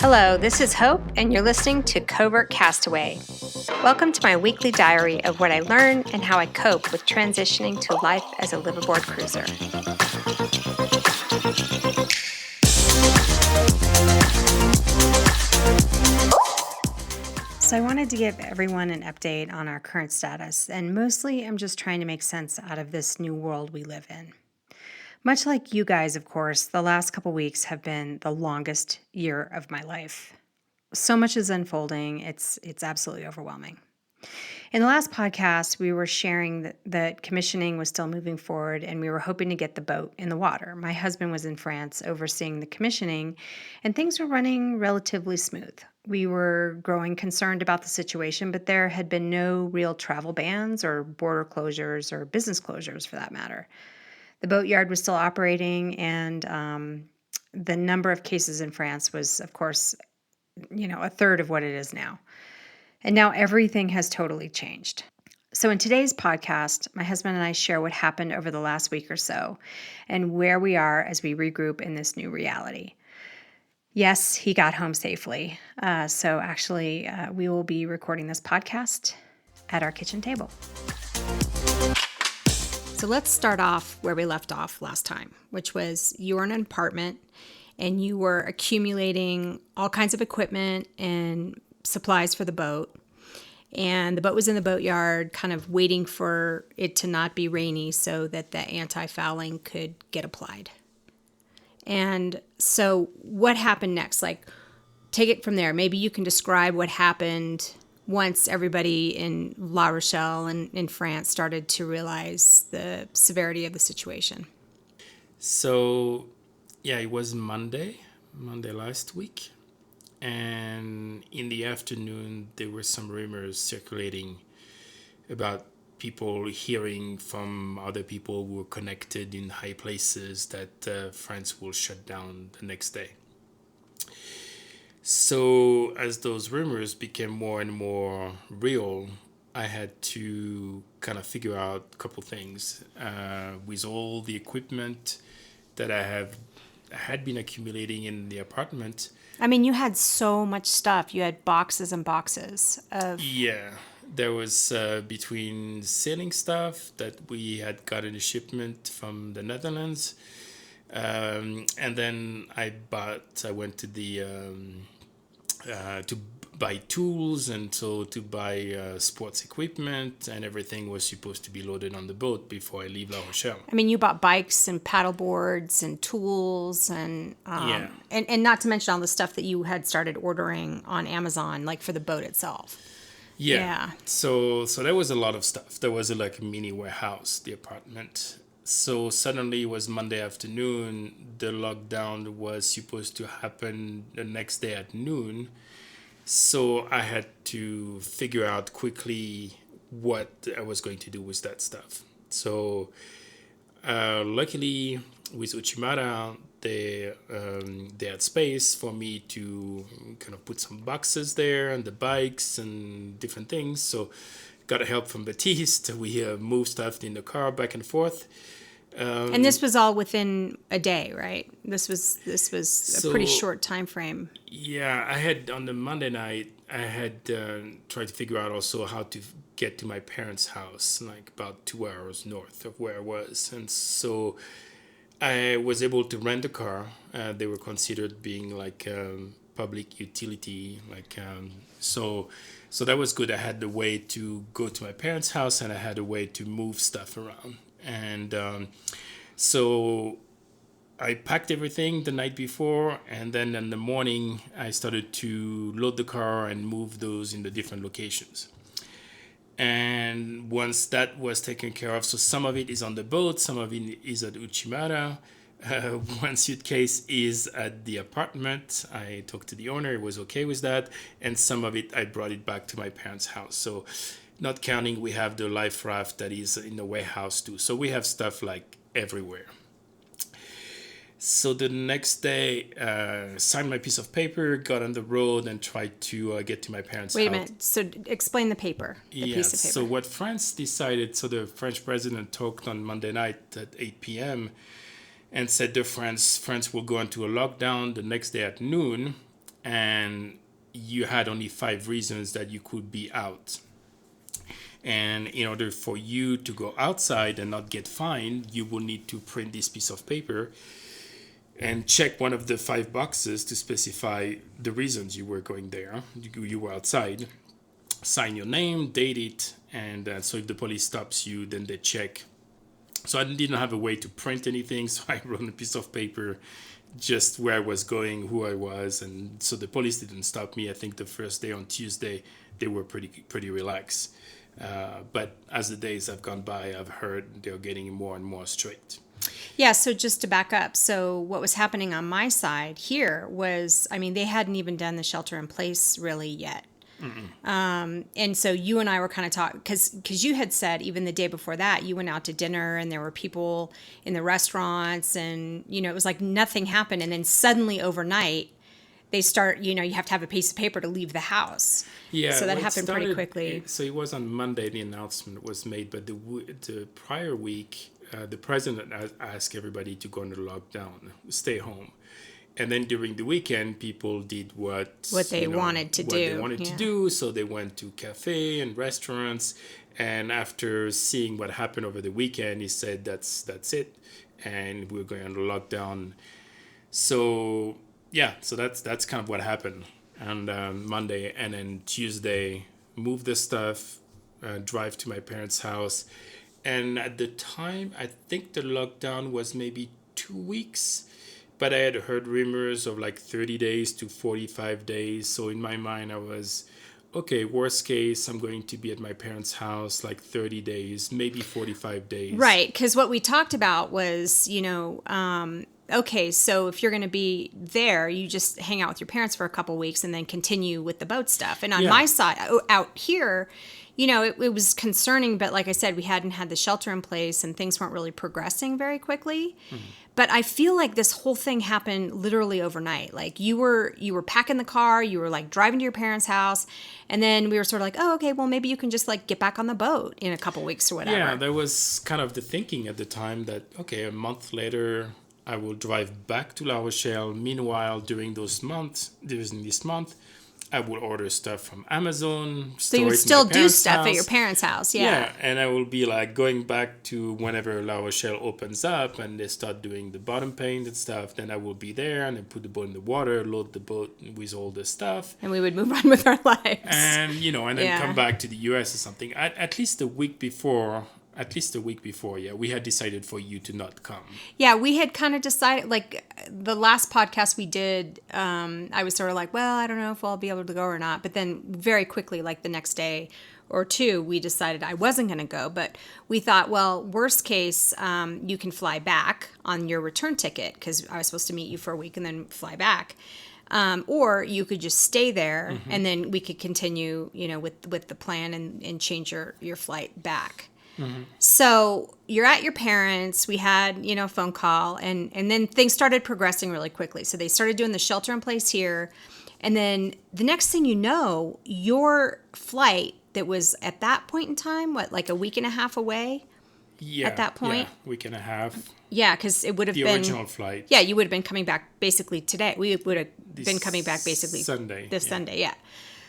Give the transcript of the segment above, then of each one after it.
Hello, this is Hope, and you're listening to Covert Castaway. Welcome to my weekly diary of what I learn and how I cope with transitioning to life as a liveaboard cruiser. So I wanted to give everyone an update on our current status, and mostly I'm just trying to make sense out of this new world we live in. Much like you guys, of course, the last couple weeks have been the longest year of my life. So much is unfolding, it's absolutely overwhelming. In the last podcast, we were sharing that commissioning was still moving forward and we were hoping to get the boat in the water. My husband was in France overseeing the commissioning and things were running relatively smooth. We were growing concerned about the situation, but there had been no real travel bans or border closures or business closures for that matter. The boatyard was still operating and the number of cases in France was, of course, a third of what it is now. And now everything has totally changed. So in today's podcast, my husband and I share what happened over the last week or so and where we are as we regroup in this new reality. Yes, he got home safely. So actually, we will be recording this podcast at our kitchen table. So let's start off where we left off last time, which was you were in an apartment and you were accumulating all kinds of equipment and supplies for the boat. And the boat was in the boatyard, kind of waiting for it to not be rainy so that the anti-fouling could get applied. And so what happened next? Like, take it from there. Maybe you can describe what happened once everybody in La Rochelle and in France started to realize the severity of the situation. So, yeah, it was Monday last week. And in the afternoon, there were some rumors circulating about people hearing from other people who were connected in high places that France will shut down the next day. So as those rumors became more and more real, I had to kind of figure out a couple things. With all the equipment that I had been accumulating in the apartment. I mean, you had so much stuff. You had boxes and boxes of... Yeah, there was between sailing stuff that we had gotten a shipment from the Netherlands. And then I went to the to buy tools and so to buy sports equipment, and everything was supposed to be loaded on the boat before I leave La Rochelle. I mean, you bought bikes and paddle boards and tools and and not to mention all the stuff that you had started ordering on Amazon, like for the boat itself. Yeah. So there was a lot of stuff. There was like a mini warehouse, the apartment. So suddenly it was Monday afternoon. The lockdown was supposed to happen the next day at noon. So I had to figure out quickly what I was going to do with that stuff. So luckily with Uchimara, they had space for me to kind of put some boxes there and the bikes and different things. So got help from Baptiste. We moved stuff in the car back and forth. And this was all within a day, right? This was a pretty short time frame. Yeah, I had on the Monday night, I had tried to figure out also how to get to my parents' house, like about 2 hours north of where I was. And so I was able to rent a car. They were considered being like public utility, so that was good. I had the way to go to my parents' house and I had a way to move stuff around. And so I packed everything the night before, and then in the morning I started to load the car and move those in the different locations. And once that was taken care of, so some of it is on the boat, some of it is at Uchimara. One suitcase is at the apartment. I talked to the owner, he was okay with that. And some of it, I brought it back to my parents' house. So not counting, we have the life raft that is in the warehouse too. So we have stuff like everywhere. So the next day, signed my piece of paper, got on the road, and tried to get to my parents' house. Wait a minute. So explain the paper, the piece of paper. So what France decided, so the French president talked on Monday night at 8 p.m., and said to France will go into a lockdown the next day at noon, and you had only 5 reasons that you could be out. And in order for you to go outside and not get fined, you will need to print this piece of paper and check one of the 5 boxes to specify the reasons you were going there. You were outside. Sign your name, date it, and so if the police stops you, then they check. So I didn't have a way to print anything, so I wrote on a piece of paper just where I was going, who I was, and so the police didn't stop me. I think the first day on Tuesday, they were pretty relaxed. But as the days have gone by, I've heard they're getting more and more strict. Yeah, so just to back up, so what was happening on my side here was, I mean, they hadn't even done the shelter in place really yet. And so you and I were kind of talking, because you had said even the day before that, you went out to dinner and there were people in the restaurants and, it was like nothing happened. And then suddenly overnight, they start, you have to have a piece of paper to leave the house. Yeah, so that happened pretty quickly. So it was on Monday the announcement was made, but the prior week, the president asked everybody to go into lockdown, stay home. And then during the weekend, people did what they wanted to do. So they went to cafe and restaurants. And after seeing what happened over the weekend, he said, that's it. And we're going under lockdown. So, yeah, so that's kind of what happened. And Monday and then Tuesday, move the stuff, drive to my parents' house. And at the time, I think the lockdown was maybe 2 weeks. But I had heard rumors of like 30 days to 45 days. So in my mind, I was, okay, worst case, I'm going to be at my parents' house like 30 days, maybe 45 days. Right. Because what we talked about was, okay, so if you're going to be there, you just hang out with your parents for a couple weeks and then continue with the boat stuff. And on my side, out here, it was concerning, but like I said, we hadn't had the shelter in place and things weren't really progressing very quickly. Mm-hmm. But I feel like this whole thing happened literally overnight. Like you were packing the car, you were like driving to your parents' house, and then we were sort of like, oh, okay, well maybe you can just like get back on the boat in a couple weeks or whatever. Yeah, there was kind of the thinking at the time that, okay, a month later, I will drive back to La Rochelle. Meanwhile, during this month, I will order stuff from Amazon. So you would still do stuff at your parents' house, yeah. Yeah, and I will be like going back to whenever La Rochelle opens up and they start doing the bottom paint and stuff. Then I will be there and then put the boat in the water, load the boat with all the stuff. And we would move on with our lives. And, and then come back to the US or something. At least a week before, we had decided for you to not come. Yeah, we had kind of decided, like the last podcast we did, I was sort of like, well, I don't know if I'll be able to go or not. But then very quickly, like the next day or two, we decided I wasn't going to go. But we thought, well, worst case, you can fly back on your return ticket because I was supposed to meet you for a week and then fly back. Or you could just stay there and then we could continue, with the plan and change your flight back. Mm-hmm. So you're at your parents. We had, a phone call and then things started progressing really quickly. So they started doing the shelter in place here. And then the next thing you know, your flight that was at that point in time, like a week and a half away at that point? Yeah, week and a half. Yeah, because it would have been... The original flight. Yeah, you would have been coming back basically today. We would have been coming back basically... Sunday. Sunday, yeah.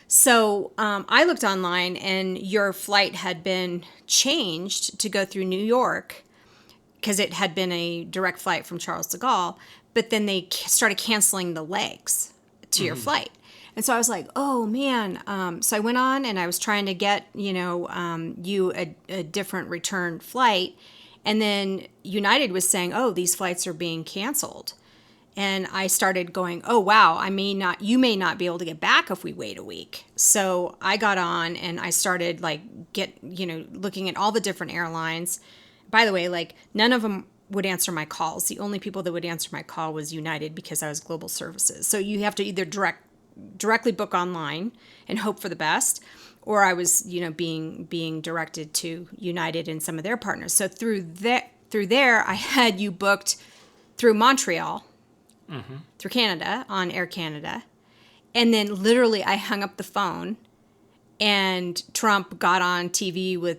So I looked online and your flight had been changed to go through New York because it had been a direct flight from Charles de Gaulle, but then they started canceling the legs to your flight. And so I was like, oh man. So I went on and I was trying to get, you a different return flight. And then United was saying, oh, these flights are being canceled. And I started going, oh, wow, you may not be able to get back if we wait a week. So I got on and I started looking at all the different airlines. By the way, none of them would answer my calls. The only people that would answer my call was United because I was global services. So you have to either directly book online and hope for the best, or I was, being directed to United and some of their partners. So through there, I had you booked through Montreal. Mm-hmm. Through Canada on Air Canada. And then literally I hung up the phone and Trump got on TV with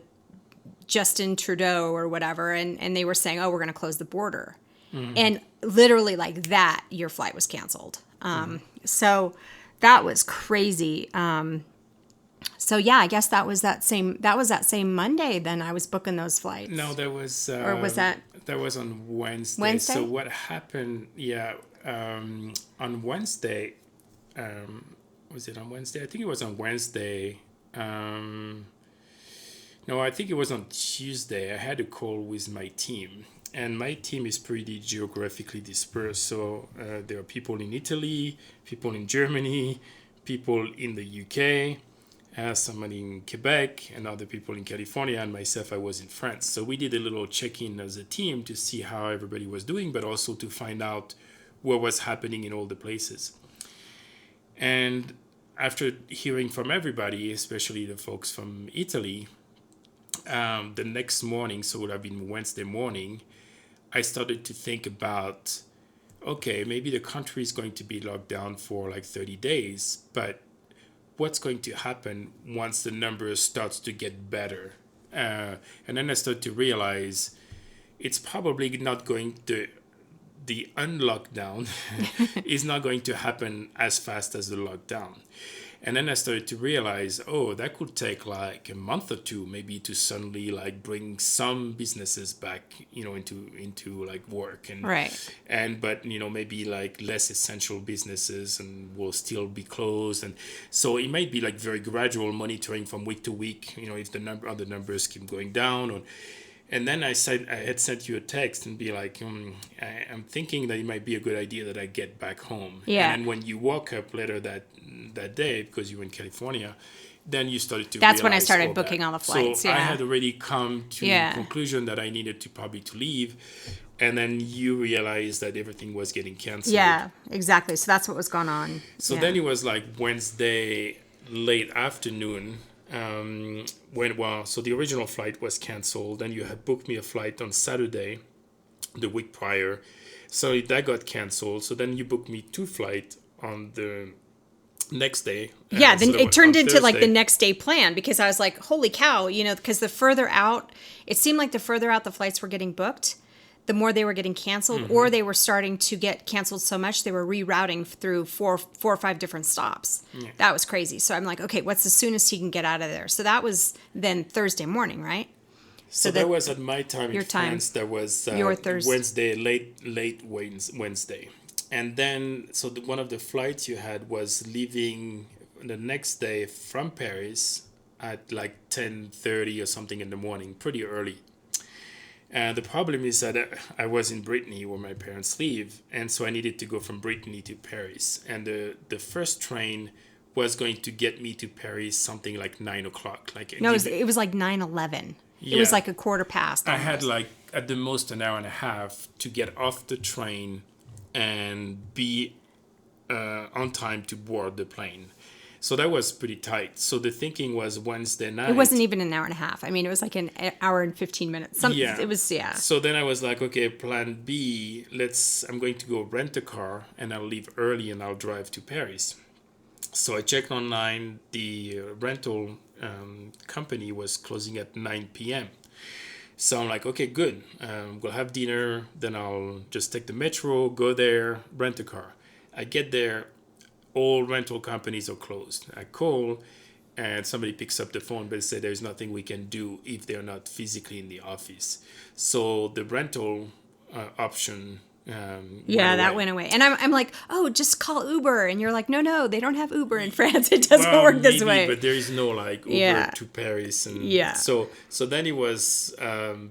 Justin Trudeau or whatever. And they were saying, oh, we're going to close the border. And literally like that, your flight was canceled. So that was crazy. So yeah, I guess that was that same Monday. Then I was booking those No, flights, that or was that was on Wednesday. So Wednesday? what happened? Yeah, on Wednesday, was it on Wednesday? I think it was on Wednesday. Um, no, I think it was on Tuesday. I had a call with my team, and my team is pretty geographically dispersed. So there are people in Italy, people in Germany, people in the UK, somebody in Quebec, and other people in California, and myself, I was in France. So we did a little check-in as a team to see how everybody was doing, but also to find out what was happening in all the places. And after hearing from everybody, especially the folks from Italy, the next morning, so it would have been Wednesday morning, I started to think about, okay, maybe the country is going to be locked down for like 30 days, but what's going to happen once the numbers starts to get better? And then I started to realize it's probably not going to, the unlockdown is not going to happen as fast as the lockdown. And then I started to realize, oh, that could take like a month or two, maybe, to suddenly like bring some businesses back, into like work, Right. but maybe like less essential businesses and will still be closed, and so it might be like very gradual monitoring from week to week, if other numbers keep going down, or. And then I had sent you a text and be like, I'm thinking that it might be a good idea that I get back home. Yeah. And then when you woke up later that day, because you were in California, then you started to That's when I realize started all booking that. all the flights. So I Yeah. had already come to Yeah. conclusion that I needed to probably to leave. And then you realized that everything was getting canceled. Yeah, exactly. So that's what was going on. So Yeah. then it was like Wednesday late afternoon. So the original flight was canceled. Then you had booked me a flight on Saturday, the week prior. So that got canceled. So then you booked me two flights on the next day. Yeah, then it turned into like the Thursday. next day plan, because I was like, holy cow, because the further out, it seemed like the further out the flights were getting booked, the more they were getting canceled, or they were starting to get canceled so much they were rerouting through four or five different stops. Yeah. That was crazy. So I'm like, okay, what's the soonest he can get out of there? So that was then Thursday morning, right? So that was at my time in your time. France. That was Your Thursday. Wednesday, late Wednesday. And then, so one of the flights you had was leaving the next day from Paris at like 10:30 or something in the morning, pretty early. And the problem is that I was in Brittany where my parents live, and so I needed to go from Brittany to Paris. And the first train was going to get me to Paris something like 9 o'clock. No, it was like 9:11. It was Yeah. like a quarter past. I had almost. like at the most an hour and a half to get off the train and be on time to board the plane. So that was pretty tight. So the thinking was Wednesday night. It wasn't even an hour and a half. I mean, it was like an hour and 15 minutes. Yeah. It was, yeah. So then I was like, okay, plan B, I'm going to go rent a car and I'll leave early and I'll drive to Paris. So I checked online, the rental company was closing at 9 p.m. So I'm like, okay, good. We'll have dinner, then I'll just take the metro, go there, rent a car. I get there, all rental companies are closed. I call, and somebody picks up the phone, but they say there's nothing we can do if they're not physically in the office. So the rental option Went away. And I'm like, oh, just call Uber. And you're like, no, they don't have Uber in France. It doesn't work this maybe, way. But there is no like Uber Yeah. to Paris. And Yeah. So then it was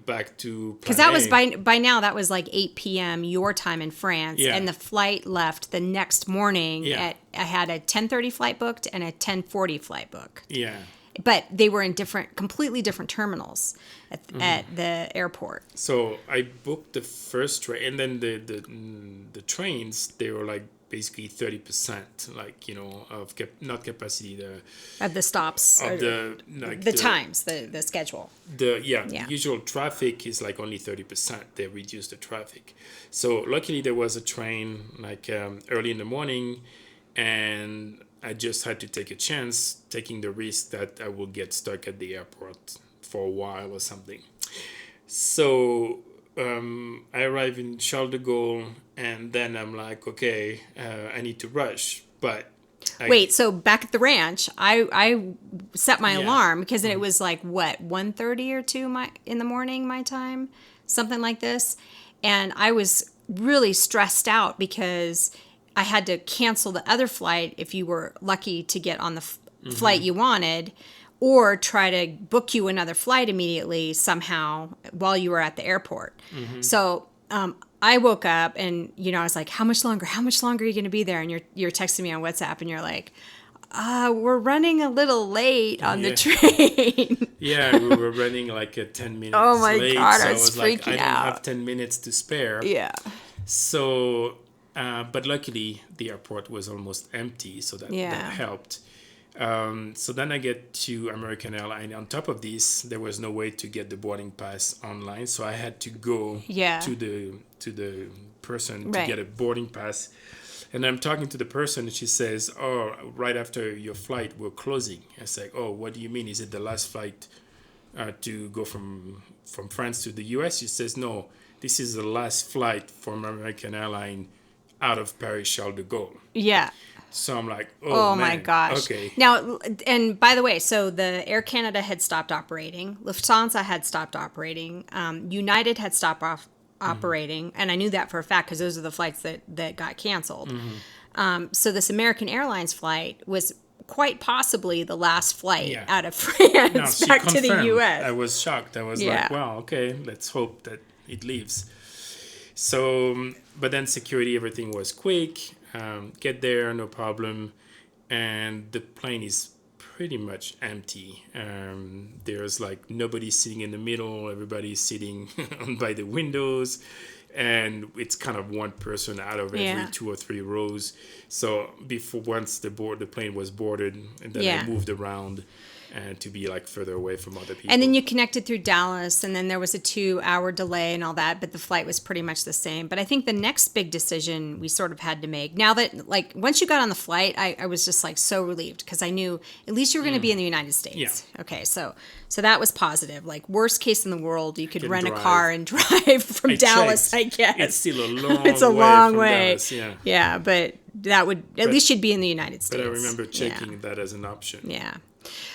back to Because plan that was A. by now, that was like 8 p.m. your time in France. Yeah. And the flight left the next morning Yeah. I had a 10:30 flight booked and a 10:40 flight booked. Yeah. But they were in completely different terminals at the airport. So I booked the first train, and then the trains, they were like basically 30%, like of not capacity, Of the stops. of or the times, the schedule. The Yeah. usual traffic is like only 30%. They reduce the traffic. So luckily there was a train like early in the morning, and I just had to take a chance, taking the risk that I will get stuck at the airport for a while or something. So I arrive in Charles de Gaulle, and then I'm like, okay, I need to rush. But Wait, so back at the ranch, I set my yeah, alarm because it was like what 1:30 or 2 in the morning my time, something like this, and I was really stressed out because I had to cancel the other flight if you were lucky to get on the flight you wanted, or try to book you another flight immediately somehow while you were at the airport. So I woke up and I was like, how much longer? How much longer are you going to be there? And you're texting me on WhatsApp and you're like, we're running a little late on the yeah. train. Yeah, we were running like 10 minutes Oh my late, God, so I I was was like, I freaking don't have out. 10 minutes to spare. Yeah. So, but luckily the airport was almost empty, so that Yeah. helped. So then I get to American Airlines. On top of this, there was no way to get the boarding pass online, so I had to go Yeah. to the person to Right. get a boarding pass. And I'm talking to the person, and she says, "Oh, right after your flight, we're closing." I say, "Oh, what do you mean? Is it the last flight to go from France to the U.S.?" She says, "No, this is the last flight from American Airlines out of Paris Charles de Gaulle." Yeah. So I'm like, "Oh Oh my man, gosh. okay, Now, and by the way, so the Air Canada had stopped operating, Lufthansa had stopped operating, United had stopped operating, and I knew that for a fact because those are the flights that got canceled. So this American Airlines flight was quite possibly the last flight yeah." out of No, France she back to the confirmed. U.S. I was shocked. I was Yeah. like, "Wow, okay, let's hope that it leaves." So, but then security, everything was quick. Get there, no problem, and the plane is pretty much empty. There's like nobody sitting in the middle. Everybody's sitting by the windows, and it's kind of one person out of every Yeah. 2 or 3 rows. So before once the plane was boarded, and then Yeah. I moved around and to be like further away from other people. And then you connected through Dallas, and then there was a 2 hour delay and all that, but the flight was pretty much the same. But I think the next big decision we sort of had to make now that, like, once you got on the flight, I was just like so relieved because I knew at least you were going to be in the United States. Yeah. Okay, so that was positive. Like, worst case in the world, you could Can rent a drive. car and drive from I Dallas, checked. I guess. It's still a long It's a way long from way. Dallas, yeah. Yeah, but that would, at least you'd be in the United States. But I remember Yeah. checking that as an option. Yeah.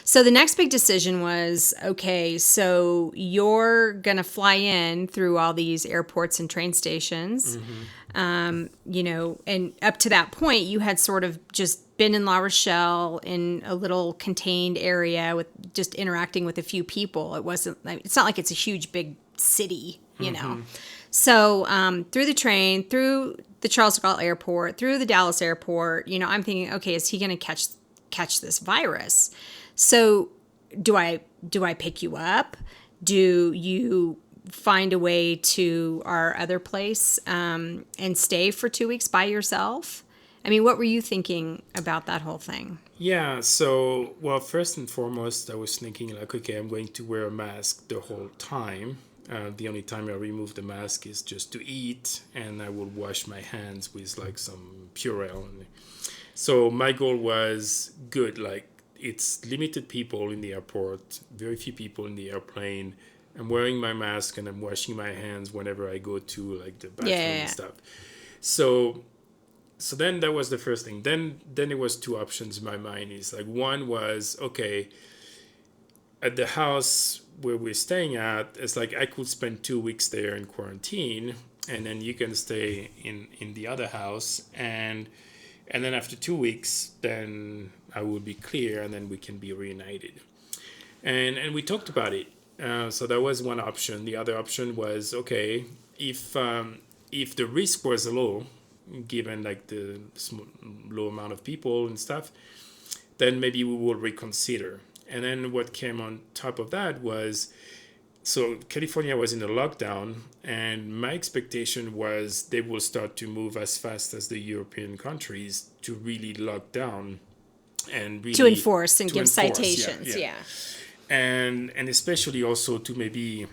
So the next big decision was, okay, so you're going to fly in through all these airports and train stations. And up to that point, you had sort of just been in La Rochelle in a little contained area with just interacting with a few people. It's not like it's a huge, big city, you know. So through the train, through the Charles de Gaulle airport, through the Dallas airport, I'm thinking, okay, is he going to catch this virus? So do I pick you up? Do you find a way to our other place and stay for 2 weeks by yourself? I mean, what were you thinking about that whole thing? Yeah, so, well, first and foremost, I was thinking, like, okay, I'm going to wear a mask the whole time. The only time I remove the mask is just to eat, and I will wash my hands with, like, some Purell. So my goal was good, like, it's limited people in the airport, very few people in the airplane. I'm wearing my mask and I'm washing my hands whenever I go to like the bathroom and stuff. So then that was the first thing. Then there was two options in my mind. Is like one was okay, at the house where we're staying at, it's like I could spend 2 weeks there in quarantine, and then you can stay in the other house, and then after 2 weeks, then I will be clear, and then we can be reunited. And we talked about it. So that was one option. The other option was okay, if the risk was low, given like the low amount of people and stuff, then maybe we will reconsider. And then what came on top of that was, so California was in a lockdown, and my expectation was they will start to move as fast as the European countries to really lock down and really To enforce and to give enforce, citations. yeah. And especially also to maybe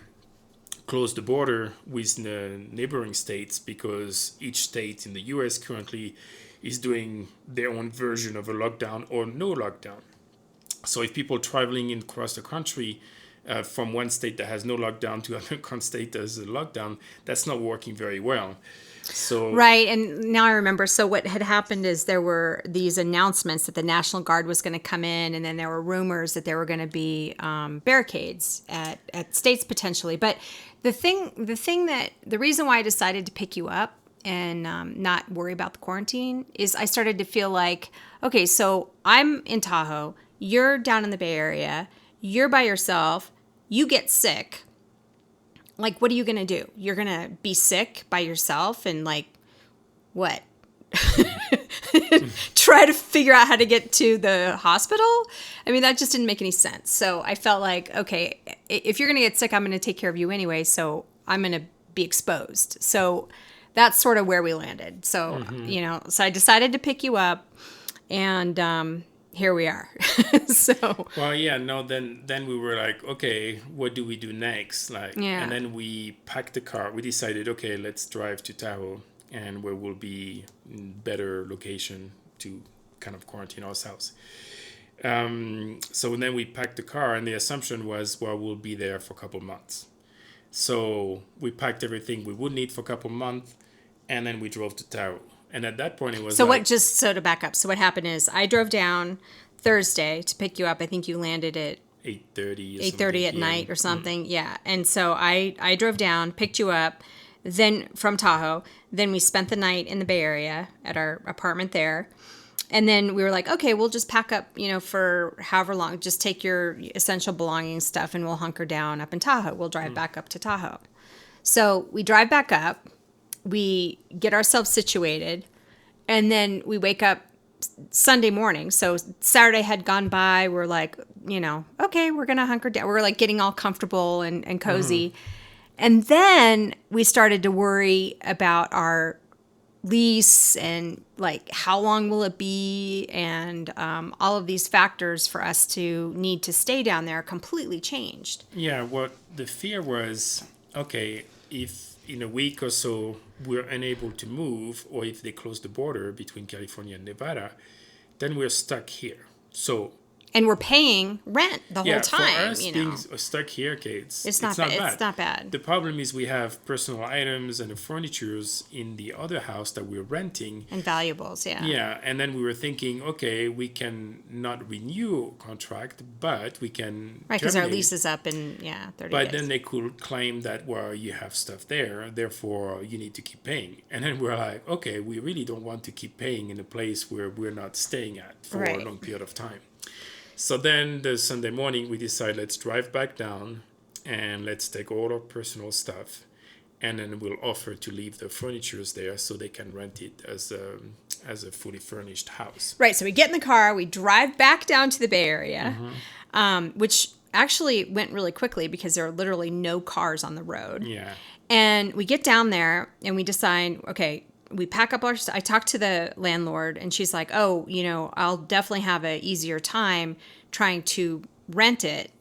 close the border with the neighboring states, because each state in the US currently is doing their own version of a lockdown or no lockdown. So if people traveling across the country from one state that has no lockdown to another state that has a lockdown, that's not working very well. So Right. And now I remember. So what had happened is there were these announcements that the National Guard was going to come in, and then there were rumors that there were going to be barricades at states potentially. But the reason why I decided to pick you up and not worry about the quarantine is I started to feel like, okay, so I'm in Tahoe, you're down in the Bay Area, you're by yourself, you get sick. Like, what are you going to do? You're going to be sick by yourself and, like, what? Try to figure out how to get to the hospital? I mean, that just didn't make any sense. So I felt like, okay, if you're going to get sick, I'm going to take care of you anyway. So I'm going to be exposed. So that's sort of where we landed. So, so I decided to pick you up, and here we are. So well, yeah, no, then we were like, okay, what do we do next? Like, Yeah. And then we packed the car. We decided, okay, let's drive to Tahoe, and where we'll be in better location to kind of quarantine ourselves. So then we packed the car, and the assumption was, well, we'll be there for a couple months. So we packed everything we would need for a couple months, and then we drove to Tahoe. And at that point, it was So like, to back up. So what happened is I drove down Thursday to pick you up. I think you landed at 8:30 8:30 at night or something. Yeah. And so I drove down, picked you up, then from Tahoe. Then we spent the night in the Bay Area at our apartment there. And then we were like, okay, we'll just pack up, for however long. Just take your essential belongings stuff and we'll hunker down up in Tahoe. We'll drive back up to Tahoe. So we drive back up. We get ourselves situated, and then we wake up Sunday morning. So Saturday had gone by. We're like, okay, we're going to hunker down. We're like getting all comfortable and cozy. And then we started to worry about our lease and like how long will it be, and all of these factors for us to need to stay down there completely changed. Yeah, what the fear was, okay, if in a week or so we're unable to move, or if they close the border between California and Nevada, then we're stuck here. So And we're paying rent the whole time. for us being stuck here, okay, it's not bad. It's not bad. The problem is we have personal items and the furnitures in the other house that we're renting. And valuables, yeah. Yeah, and then we were thinking, okay, we can not renew contract, but we can Right, because our terminate. lease is up in 30 But days. then they could claim that, well, you have stuff there, therefore you need to keep paying. And then we're like, okay, we really don't want to keep paying in a place where we're not staying at for a Right. long period of time. So then the Sunday morning, we decide, let's drive back down and let's take all our personal stuff. And then we'll offer to leave the furnitures there so they can rent it as a fully furnished house. Right, so we get in the car, we drive back down to the Bay Area, which actually went really quickly because there are literally no cars on the road. Yeah. And we get down there and we decide, okay, we pack up our stuff. I talked to the landlord and she's like, oh, I'll definitely have an easier time trying to rent it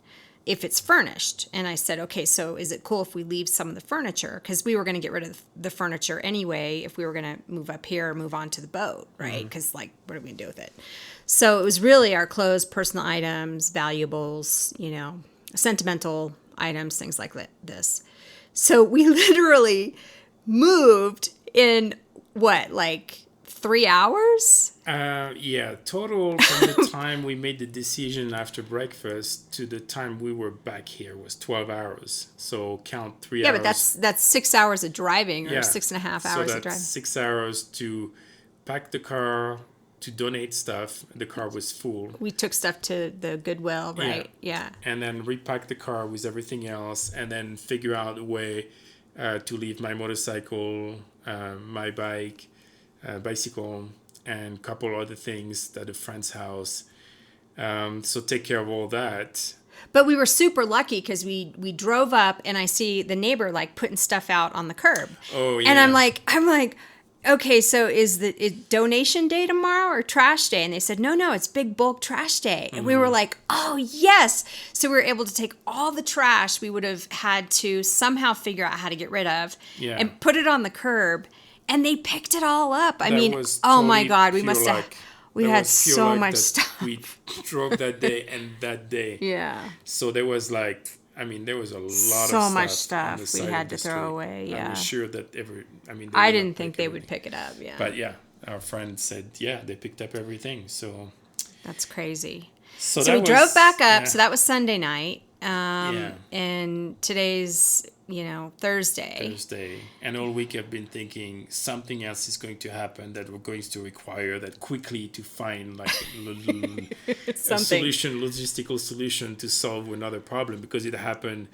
if it's furnished. And I said, okay, so is it cool if we leave some of the furniture? Because we were going to get rid of the furniture anyway if we were going to move up here or move on to the boat, right? Because what are we going to do with it? So it was really our clothes, personal items, valuables, sentimental items, things like this. So we literally moved in 3 hours? Yeah, total from the time we made the decision after breakfast to the time we were back here was 12 hours. So count 3 hours. Yeah, but that's 6 hours of driving, or Yeah. 6.5 hours so of that's driving. 6 hours to pack the car, to donate stuff. The car was full. We took stuff to the Goodwill, right? Yeah. And then repack the car with everything else, and then figure out a way to leave my motorcycle, my bike, bicycle, and a couple other things at a friend's house. So take care of all that. But we were super lucky because we drove up and I see the neighbor putting stuff out on the curb. Oh, yeah. And I'm like, okay, so is donation day tomorrow or trash day? And they said, no, it's big bulk trash day. And we were like, oh, yes. So we were able to take all the trash we would have had to somehow figure out how to get rid of and put it on the curb. And they picked it all up. I mean, oh my God, we must have, we had so much stuff. We drove that day and that day. Yeah. So there was I mean, there was a lot So of much stuff on the stuff we side had of to the throw street. away, I yeah. was sure that I mean, they I would not didn't think pick they would everything. pick it up, yeah. But yeah, our friend said, yeah, they picked up everything. That's crazy. So So that we drove was, back up. yeah, So that was Sunday night. yeah, And today's, Thursday. Thursday. And all week I've been thinking something else is going to happen that we're going to require that quickly to find like a Something. solution, logistical solution to solve another problem, because it happened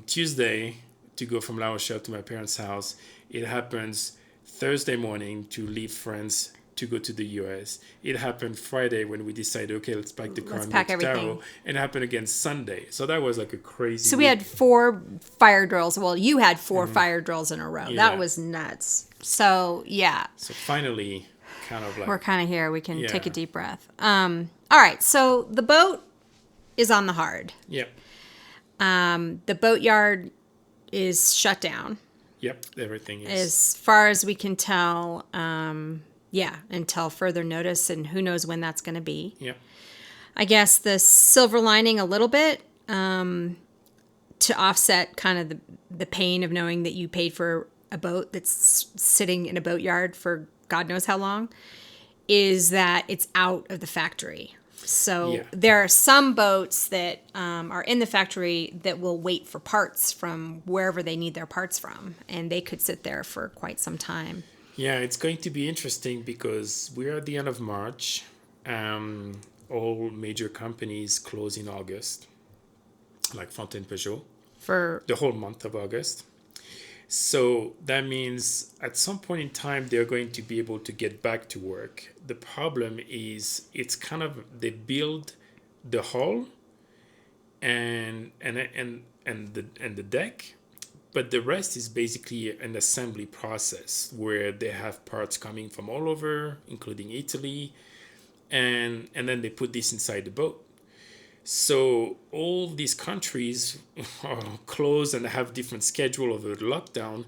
Tuesday to go from La Rochelle to my parents' house. It happens Thursday morning to leave France to go to the US. It happened Friday when we decided, okay, let's pack the car Let's and pack go to Taro. everything. And it happened again Sunday. So that was like a crazy So we week. had 4 fire drills. Well, you had 4 fire drills in a row. Yeah. That was nuts. So, yeah, So finally, kind of like, we're kind of here. We can Yeah. take a deep breath. All right. So the boat is on the hard. yep, The boatyard is shut down. yep, everything is. As far as we can tell, until further notice, and who knows when that's going to be. Yep, I guess the silver lining a little bit to offset kind of the pain of knowing that you paid for a boat that's sitting in a boatyard for God knows how long is that it's out of the factory. So Yeah. there are some boats that are in the factory that will wait for parts from wherever they need their parts from, and they could sit there for quite some time. yeah, it's going to be interesting because we're at the end of March. All major companies close in August, like Fontaine Peugeot, For the whole month of August. So that means at some point in time, they're going to be able to get back to work. The problem is it's kind of, they build the hull and the deck, but the rest is basically an assembly process where they have parts coming from all over, including Italy, and then they put this inside the boat. So all these countries are closed and have different schedule of the lockdown,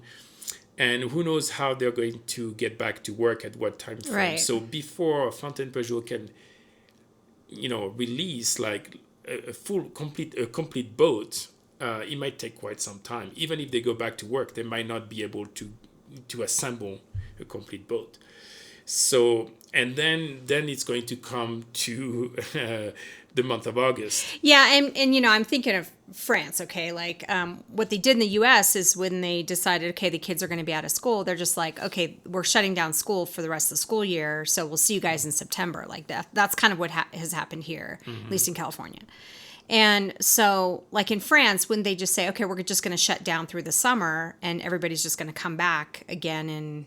and who knows how they're going to get back to work at what time frame. Right. So before Fontaine Peugeot can, release like a complete boat, it might take quite some time. Even if they go back to work, they might not be able to assemble a complete boat. So, and then it's going to come to the month of August. Yeah, and I'm thinking of France, okay? Like what they did in the US is when they decided, okay, the kids are going to be out of school, they're just like, okay, we're shutting down school for the rest of the school year, so we'll see you guys in September. Like that's kind of what has happened here, at least in California. And so, like in France, when they just say, okay, we're just going to shut down through the summer and everybody's just going to come back again in,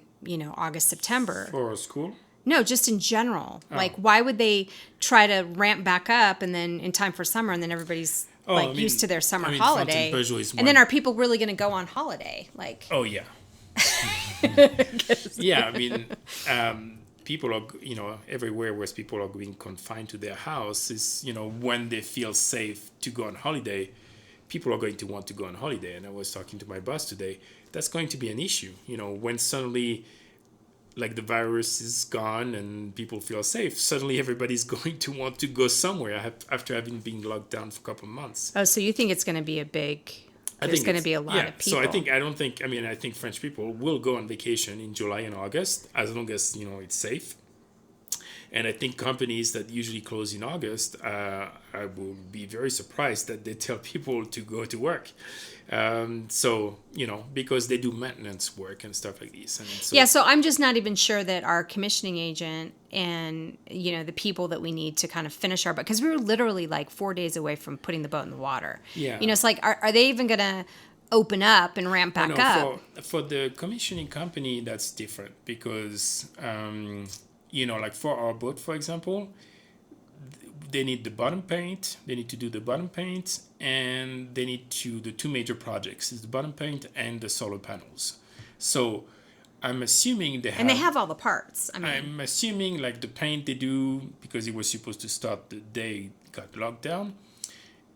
August, September. For school? No, just in general. Like, why would they try to ramp back up and then in time for summer and then everybody's used to their summer holiday? Fontaine Peugeot is And then one- are people really going to go on holiday? Like, Oh yeah. Yeah, I mean, people are, everywhere where people are being confined to their house is, when they feel safe to go on holiday, people are going to want to go on holiday. And I was talking to my boss today. That's going to be an issue, when suddenly like the virus is gone and people feel safe, suddenly everybody's going to want to go somewhere after having been locked down for a couple of months. oh, so you think it's going to be a big, there's going to be a lot of people. So I think French people will go on vacation in July and August as long as, it's safe. And I think companies that usually close in August, I will be very surprised that they tell people to go to work. Because they do maintenance work and stuff like this. And so, Yeah, so I'm just not even sure that our commissioning agent and, the people that we need to kind of finish our boat, because we were literally like 4 days away from putting the boat in the water. Yeah. It's like, are they even going to open up and ramp back up? For the commissioning company, that's different because, like for our boat, for example, they need the bottom paint. They need to do the bottom paint, and they need to the two major projects is the bottom paint and the solar panels. So I'm assuming they have. And they have all the parts. I'm assuming like the paint they do because it was supposed to start the day it got locked down.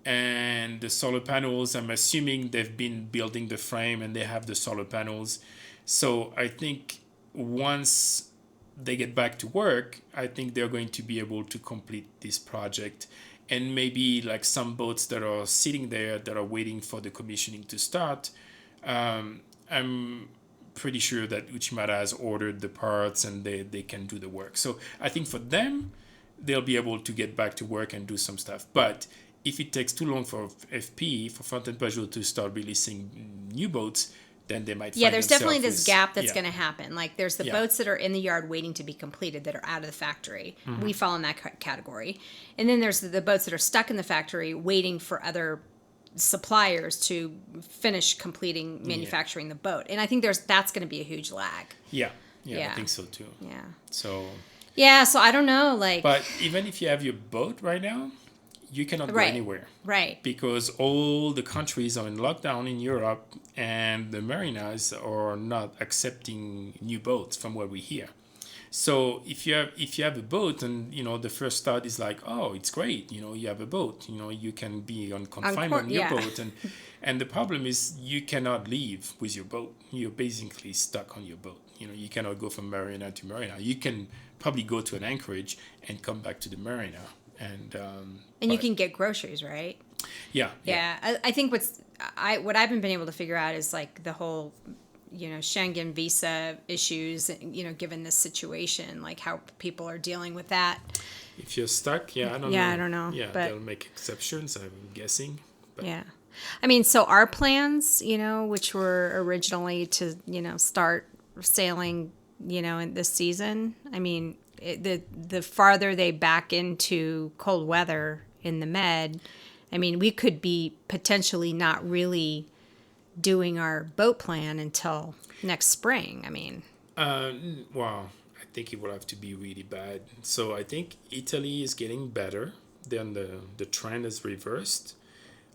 And the solar panels, I'm assuming they've been building the frame and they have the solar panels. So I think once they get back to work, I think they're going to be able to complete this project. and maybe like some boats that are sitting there that are waiting for the commissioning to start. I'm pretty sure that Uchimata has ordered the parts and they can do the work. So I think for them, they'll be able to get back to work and do some stuff. But if it takes too long for FP, for Fountain Pajot to start releasing new boats, then they might there's definitely this with, gap that's going to happen. Like there's the Yeah. boats that are in the yard waiting to be completed that are out of the factory. Mm-hmm. We fall in that category. And then there's the boats that are stuck in the factory waiting for other suppliers to finish completing manufacturing the boat. And I think that's going to be a huge lag. Yeah, Yeah. I think so too. Yeah. So, So I don't know, like but even if you have your boat right now, you cannot go Right. anywhere. Right. Because all the countries are in lockdown in Europe, and the marinas are not accepting new boats from what we hear. So if you have a boat, and the first thought is like, oh, it's great, you have a boat, you can be on confinement in your boat, and the problem is you cannot leave with your boat. You're basically stuck on your boat. You cannot go from marina to marina. You can probably go to an anchorage and come back to the marina. And you can get groceries, right? Yeah. I think what I've been able to figure out is like the whole, Schengen visa issues, given this situation, like how people are dealing with that. If you're stuck, I don't know. Yeah, I don't know. Yeah, but, they'll make exceptions, I'm guessing. But. Yeah. I mean, so our plans, which were originally to, start sailing, in this season, I mean, the farther they back into cold weather in the Med, I mean, we could be potentially not really doing our boat plan until next spring. I mean, Well, I think it will have to be really bad. So I think Italy is getting better. Then the trend has reversed.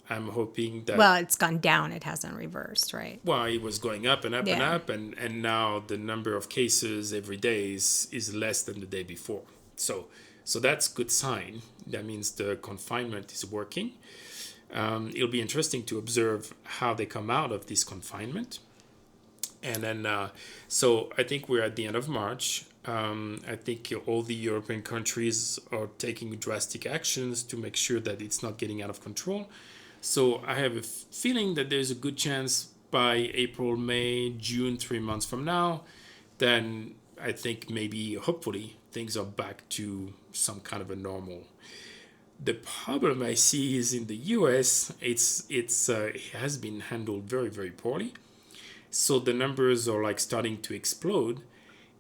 I'm hoping that... Well, it's gone down. It hasn't reversed, right? Well, it was going up and up and up, and now the number of cases every day is less than the day before. So that's a good sign. That means the confinement is working. It'll be interesting to observe how they come out of this confinement. And then, so I think we're at the end of March. I think all the European countries are taking drastic actions to make sure that it's not getting out of control. So I have a feeling that there's a good chance by April, May, June, 3 months from now, then I think maybe, hopefully, things are back to some kind of a normal. The problem I see is in the US, it has been handled very, very poorly. So the numbers are like starting to explode.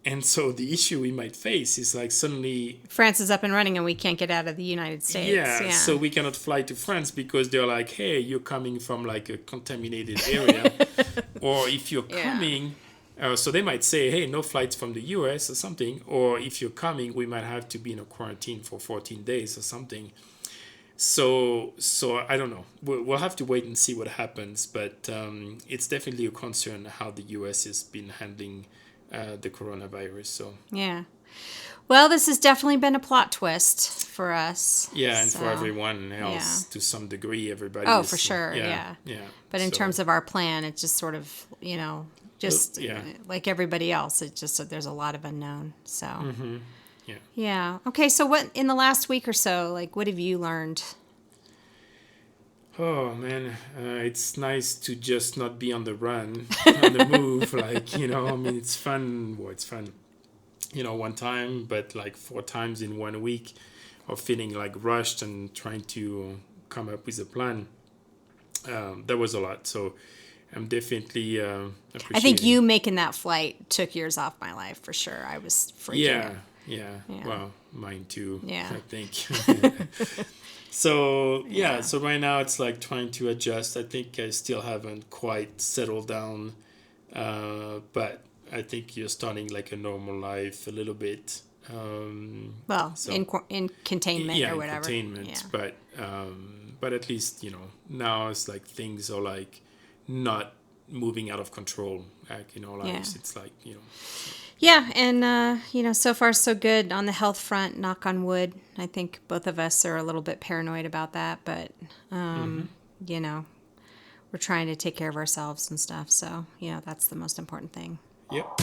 And so the issue we might face is like suddenly... France is up and running and we can't get out of the United States. Yeah, so we cannot fly to France because they're like, hey, you're coming from like a contaminated area. Or if you're coming... so they might say, hey, no flights from the US or something. Or if you're coming, we might have to be in a quarantine for 14 days or something. So I don't know. We'll have to wait and see what happens. But it's definitely a concern how the US has been handling the coronavirus. So yeah. Well, this has definitely been a plot twist for us. Yeah, and for everyone else to some degree. Everybody. Oh, for sure. Yeah. But in So- terms of our plan, it's just sort of, just like everybody else. It's just there's a lot of unknown. So. Mm-hmm. Yeah. Yeah. Okay. So what in the last week or so, like, what have you learned? Oh man, it's nice to just not be on the run, on the move. Like, I mean, it's fun. Well, it's fun, one time, but like 4 times in 1 week of feeling like rushed and trying to come up with a plan. That was a lot. So I'm definitely appreciating. I think you making that flight took years off my life for sure. I was freaking. Yeah. Well, mine too. Yeah. I think. So so right now it's like trying to adjust. I think I still haven't quite settled down, but I think you're starting like a normal life a little bit. Well, so- in containment or whatever. Containment. Yeah. But at least now it's like things are like not moving out of control. Like lives. It's like Yeah, and so far so good on the health front. Knock on wood. I think both of us are a little bit paranoid about that, but we're trying to take care of ourselves and stuff. So that's the most important thing. Yep.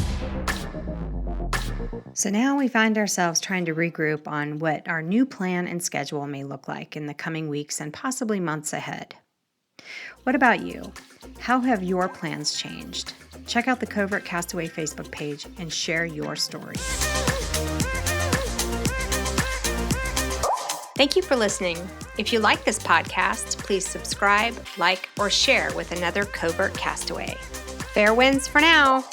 So now we find ourselves trying to regroup on what our new plan and schedule may look like in the coming weeks and possibly months ahead. What about you? How have your plans changed? Check out the Covert Castaway Facebook page and share your story. Thank you for listening. If you like this podcast, please subscribe, like, or share with another Covert Castaway. Fair winds for now.